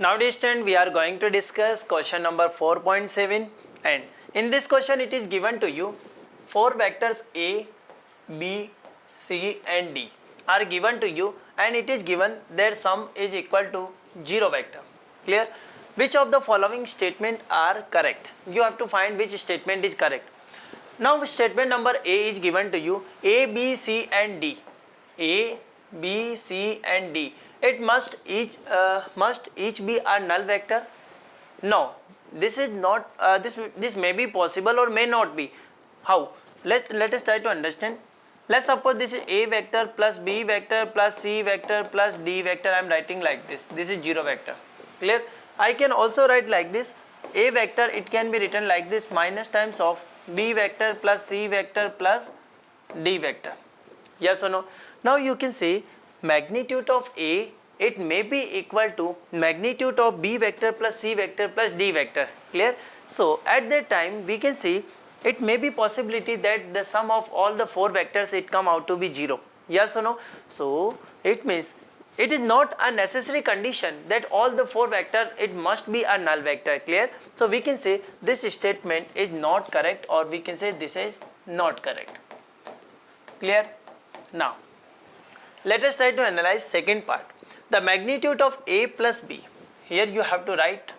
Now dear student, we are going to discuss question number 4.7, and in this question it is given to you 4 vectors A, B, C and D are given to you, and it is given their sum is equal to 0 vector. Clear? Which of the following statement are correct? You have to find which statement is correct. Now statement number A is given to you A, B, C and D. A, B, C and D. It must each be a null vector? No, this is not. This may be possible or may not be. How? Let us try to understand. Let's suppose this is A vector plus B vector plus C vector plus D vector. I am writing like this. This is 0 vector. Clear? I can also write like this. A vector, it can be written like this, minus times of B vector plus C vector plus D vector. Yes or no? Now you can say magnitude of A, it may be equal to magnitude of B vector plus C vector plus D vector. Clear? So at that time we can see it may be possibility that the sum of all the 4 vectors it come out to be 0. Yes or no? So it means it is not a necessary condition that all the 4 vector it must be a null vector. Clear? So we can say this statement is not correct, or we can say this is not correct. Clear? Now let us try to analyze second part. The magnitude of A plus B. Here you have to write,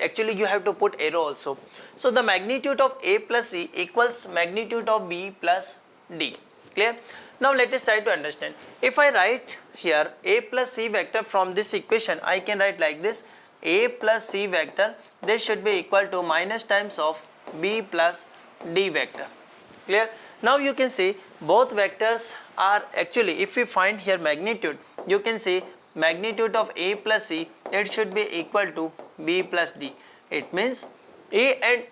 actually you have to put arrow also. So the magnitude of A plus C equals magnitude of B plus D. Clear? Now let us try to understand. If I write here A plus C vector from this equation, I can write like this. A plus C vector, this should be equal to minus times of B plus D vector. Clear? Now you can see both vectors are actually, if we find here magnitude, you can see magnitude of A plus C, it should be equal to B plus D. It means A and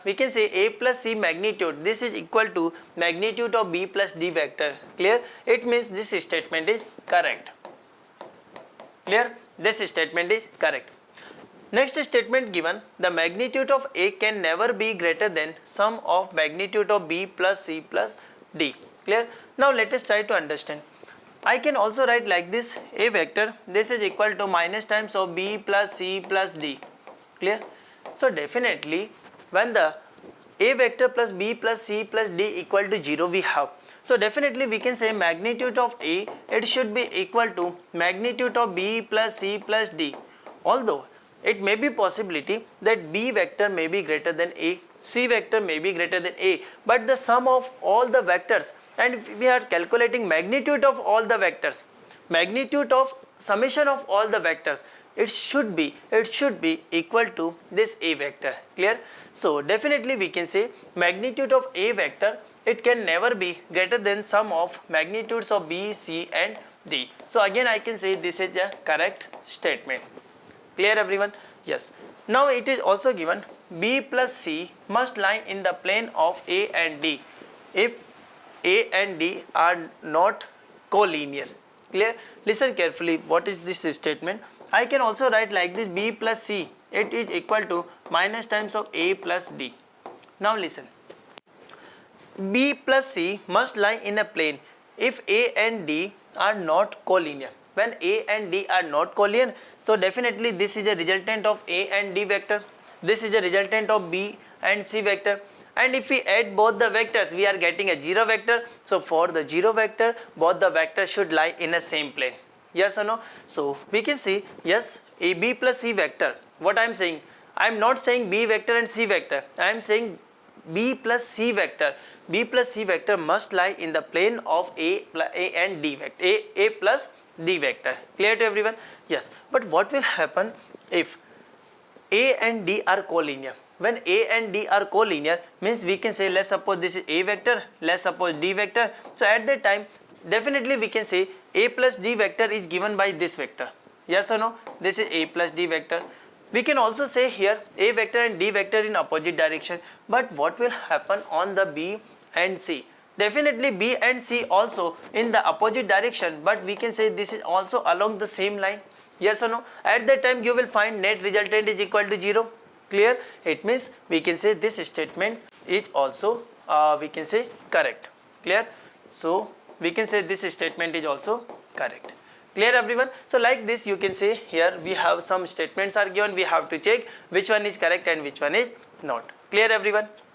we can say A plus C magnitude, this is equal to magnitude of B plus D vector. Clear? It means this statement is correct. Clear? This statement is correct. Next statement given, the magnitude of A can never be greater than sum of magnitude of B plus C plus D. Clear? Now let us try to understand. I can also write like this, A vector, this is equal to minus times of B plus C plus D. Clear? So definitely when the A vector plus B plus C plus D equal to 0 we have. So definitely we can say magnitude of A, it should be equal to magnitude of B plus C plus D. Although it may be possibility that B vector may be greater than A, C vector may be greater than A, but the sum of all the vectors, and if we are calculating magnitude of all the vectors, magnitude of summation of all the vectors, it should be equal to this A vector. Clear? So definitely we can say magnitude of A vector, it can never be greater than sum of magnitudes of B, C and D. So again I can say this is a correct statement. Clear everyone? Yes. Now it is also given B plus C must lie in the plane of A and D if A and D are not collinear. Clear? Listen carefully, what is this statement? I can also write like this, B plus C, it is equal to minus times of A plus D. Now listen. B plus C must lie in a plane if A and D are not collinear. When A and D are not collinear, so definitely this is a resultant of A and D vector, this is a resultant of B and C vector, and if we add both the vectors we are getting a 0 vector. So for the 0 vector, both the vectors should lie in a same plane. Yes or no? So we can see yes, A B plus C vector. What I am saying, I am not saying B vector and C vector, I am saying B plus C vector. B plus C vector must lie in the plane of A and D vector, A plus D vector. Clear to everyone? Yes. But what will happen if A and D are collinear? When A and D are collinear, means we can say, let's suppose this is A vector, let's suppose D vector. So at that time definitely we can say A plus D vector is given by this vector. Yes or no? This is A plus D vector. We can also say here A vector and D vector in opposite direction. But what will happen on the B and C? Definitely B and C also in the opposite direction, but we can say this is also along the same line. Yes or no? At that time you will find net resultant is equal to 0. Clear? It means we can say this statement is also we can say correct. Clear? So we can say this statement is also correct. Clear everyone? So like this you can say here we have some statements are given, we have to check which one is correct and which one is not. Clear everyone?